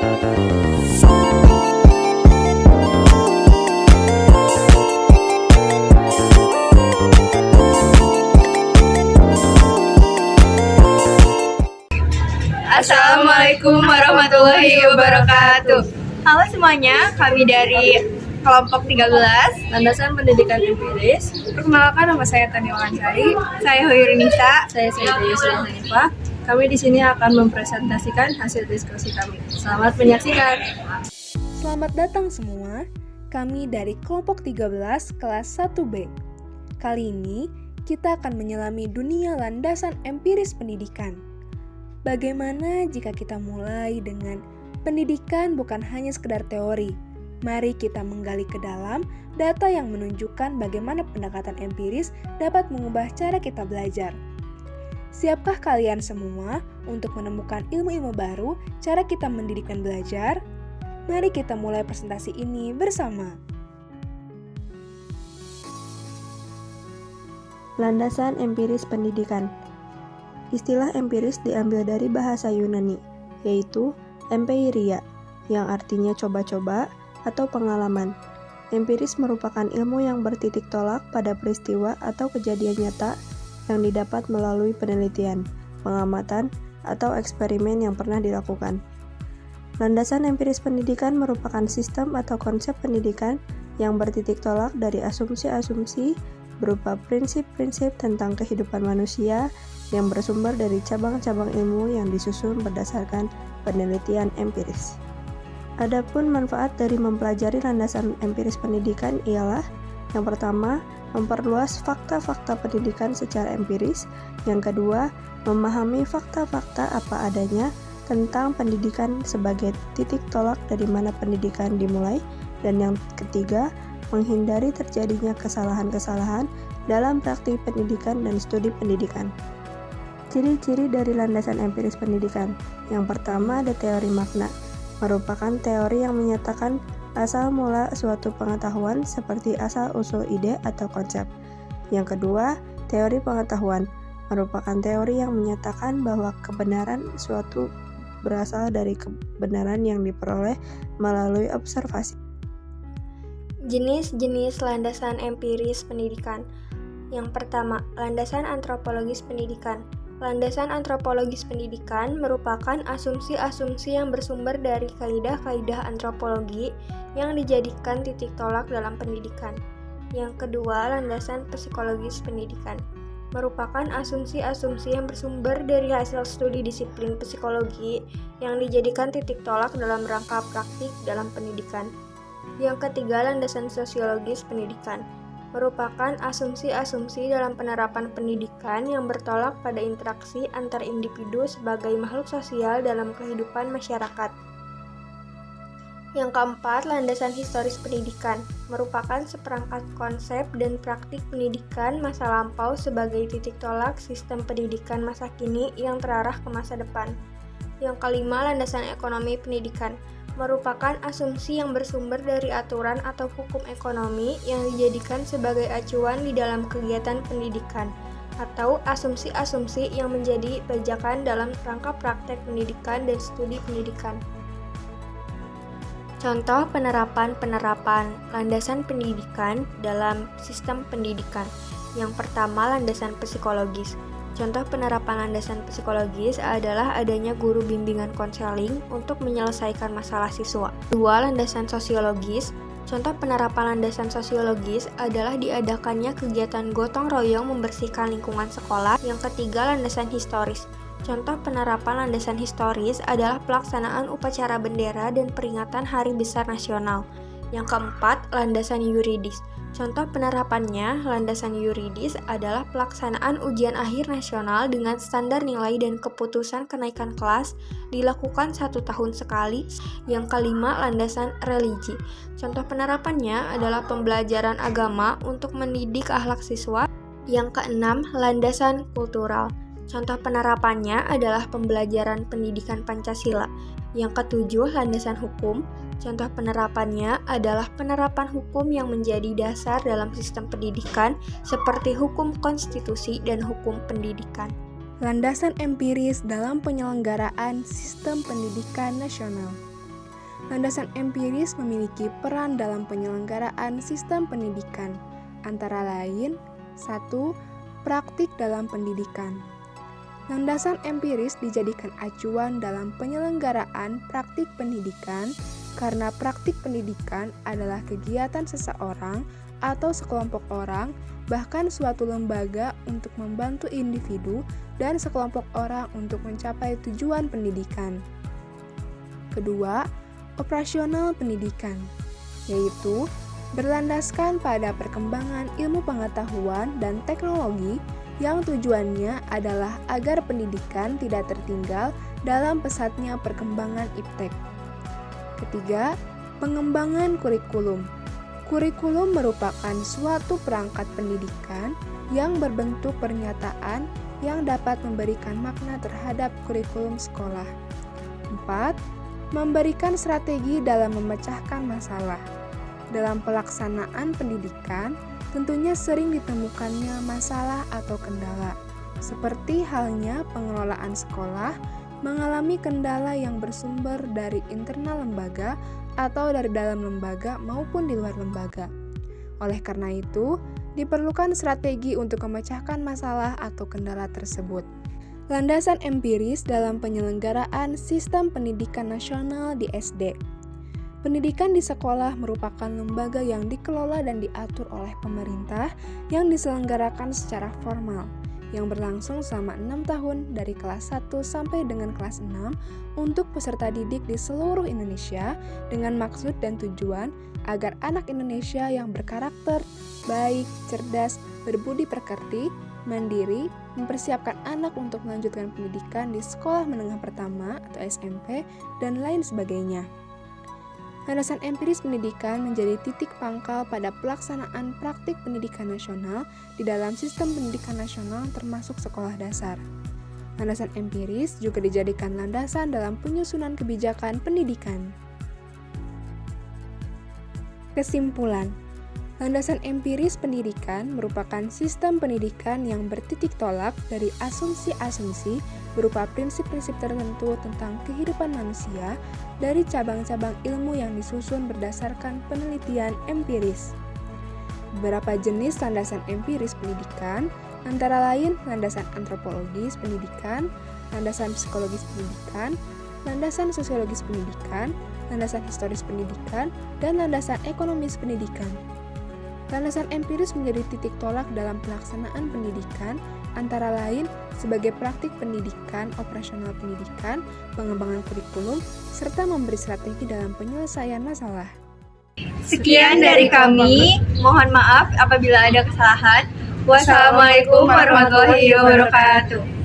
Assalamualaikum warahmatullahi wabarakatuh. Halo semuanya, kami dari kelompok 13 Landasan Pendidikan Empiris. Perkenalkan, nama saya Tania Wansari. Saya Hoyuri Nisa. Saya Sayyidah Yusri Hanifah. Kami di sini akan mempresentasikan hasil diskusi kami. Selamat menyaksikan. Selamat datang semua. Kami dari kelompok 13 kelas 1B. Kali ini kita akan menyelami dunia landasan empiris pendidikan. Bagaimana jika kita mulai dengan pendidikan bukan hanya sekedar teori? Mari kita menggali ke dalam data yang menunjukkan bagaimana pendekatan empiris dapat mengubah cara kita belajar. Siapkah kalian semua untuk menemukan ilmu-ilmu baru cara kita mendidik dan belajar? Mari kita mulai presentasi ini bersama. Landasan empiris pendidikan. Istilah empiris diambil dari bahasa Yunani, yaitu empeiria, yang artinya coba-coba atau pengalaman. Empiris merupakan ilmu yang bertitik tolak pada peristiwa atau kejadian nyata yang didapat melalui penelitian, pengamatan, atau eksperimen yang pernah dilakukan. Landasan empiris pendidikan merupakan sistem atau konsep pendidikan yang bertitik tolak dari asumsi-asumsi berupa prinsip-prinsip tentang kehidupan manusia yang bersumber dari cabang-cabang ilmu yang disusun berdasarkan penelitian empiris. Adapun manfaat dari mempelajari landasan empiris pendidikan ialah: yang pertama, memperluas fakta-fakta pendidikan secara empiris. Yang kedua, memahami fakta-fakta apa adanya tentang pendidikan sebagai titik tolak dari mana pendidikan dimulai. Dan yang ketiga, menghindari terjadinya kesalahan-kesalahan dalam praktik pendidikan dan studi pendidikan. Ciri-ciri dari landasan empiris pendidikan. Yang pertama, ada teori makna, merupakan teori yang menyatakan asal mula suatu pengetahuan seperti asal-usul ide atau konsep. Yang kedua, teori pengetahuan, merupakan teori yang menyatakan bahwa kebenaran suatu berasal dari kebenaran yang diperoleh melalui observasi. Jenis-jenis landasan empiris pendidikan. Yang pertama, landasan antropologis pendidikan. Landasan antropologis pendidikan merupakan asumsi-asumsi yang bersumber dari kaidah-kaidah antropologi yang dijadikan titik tolak dalam pendidikan. Yang kedua, landasan psikologis pendidikan merupakan asumsi-asumsi yang bersumber dari hasil studi disiplin psikologi yang dijadikan titik tolak dalam rangka praktik dalam pendidikan. Yang ketiga, landasan sosiologis pendidikan merupakan asumsi-asumsi dalam penerapan pendidikan yang bertolak pada interaksi antar individu sebagai makhluk sosial dalam kehidupan masyarakat. Yang keempat, landasan historis pendidikan merupakan seperangkat konsep dan praktik pendidikan masa lampau sebagai titik tolak sistem pendidikan masa kini yang terarah ke masa depan. Yang kelima, landasan ekonomi pendidikan merupakan asumsi yang bersumber dari aturan atau hukum ekonomi yang dijadikan sebagai acuan di dalam kegiatan pendidikan, atau asumsi-asumsi yang menjadi pijakan dalam rangka praktek pendidikan dan studi pendidikan. Contoh penerapan landasan pendidikan dalam sistem pendidikan. Yang pertama, landasan psikologis. Contoh penerapan landasan psikologis adalah adanya guru bimbingan konseling untuk menyelesaikan masalah siswa. Dua, landasan sosiologis. Contoh penerapan landasan sosiologis adalah diadakannya kegiatan gotong royong membersihkan lingkungan sekolah. Yang ketiga, landasan historis. Contoh penerapan landasan historis adalah pelaksanaan upacara bendera dan peringatan Hari Besar Nasional. Yang keempat, landasan yuridis. Contoh penerapannya, landasan yuridis adalah pelaksanaan ujian akhir nasional dengan standar nilai dan keputusan kenaikan kelas dilakukan 1 tahun sekali. Yang kelima, landasan religi. Contoh penerapannya adalah pembelajaran agama untuk mendidik akhlak siswa. Yang keenam, landasan kultural. Contoh penerapannya adalah pembelajaran pendidikan Pancasila. Yang ketujuh, landasan hukum. Contoh penerapannya adalah penerapan hukum yang menjadi dasar dalam sistem pendidikan seperti hukum konstitusi dan hukum pendidikan. Landasan empiris dalam penyelenggaraan sistem pendidikan nasional. Landasan empiris memiliki peran dalam penyelenggaraan sistem pendidikan, antara lain 1. Praktik dalam pendidikan. Landasan empiris dijadikan acuan dalam penyelenggaraan praktik pendidikan karena praktik pendidikan adalah kegiatan seseorang atau sekelompok orang, bahkan suatu lembaga untuk membantu individu dan sekelompok orang untuk mencapai tujuan pendidikan. Kedua, operasional pendidikan, yaitu berlandaskan pada perkembangan ilmu pengetahuan dan teknologi yang tujuannya adalah agar pendidikan tidak tertinggal dalam pesatnya perkembangan iptek. Ketiga, pengembangan kurikulum. Kurikulum merupakan suatu perangkat pendidikan yang berbentuk pernyataan yang dapat memberikan makna terhadap kurikulum sekolah. 4. Memberikan strategi dalam memecahkan masalah. Dalam pelaksanaan pendidikan, tentunya sering ditemukannya masalah atau kendala, seperti halnya pengelolaan sekolah mengalami kendala yang bersumber dari internal lembaga atau dari dalam lembaga maupun di luar lembaga. Oleh karena itu, diperlukan strategi untuk memecahkan masalah atau kendala tersebut. Landasan empiris dalam penyelenggaraan sistem pendidikan nasional di SD. Pendidikan di sekolah merupakan lembaga yang dikelola dan diatur oleh pemerintah yang diselenggarakan secara formal, yang berlangsung selama 6 tahun dari kelas 1 sampai dengan kelas 6 untuk peserta didik di seluruh Indonesia dengan maksud dan tujuan agar anak Indonesia yang berkarakter, baik, cerdas, berbudi pekerti, mandiri, mempersiapkan anak untuk melanjutkan pendidikan di sekolah menengah pertama atau SMP, dan lain sebagainya. Landasan empiris pendidikan menjadi titik pangkal pada pelaksanaan praktik pendidikan nasional di dalam sistem pendidikan nasional termasuk sekolah dasar. Landasan empiris juga dijadikan landasan dalam penyusunan kebijakan pendidikan. Kesimpulan, landasan empiris pendidikan merupakan sistem pendidikan yang bertitik tolak dari asumsi-asumsi berupa prinsip-prinsip tertentu tentang kehidupan manusia dari cabang-cabang ilmu yang disusun berdasarkan penelitian empiris. Beberapa jenis landasan empiris pendidikan antara lain landasan antropologis pendidikan, landasan psikologis pendidikan, landasan sosiologis pendidikan, landasan historis pendidikan, dan landasan ekonomis pendidikan. Landasan empiris menjadi titik tolak dalam pelaksanaan pendidikan, antara lain sebagai praktik pendidikan, operasional pendidikan, pengembangan kurikulum, serta memberi strategi dalam penyelesaian masalah. Sekian dari kami, mohon maaf apabila ada kesalahan. Wassalamualaikum warahmatullahi wabarakatuh.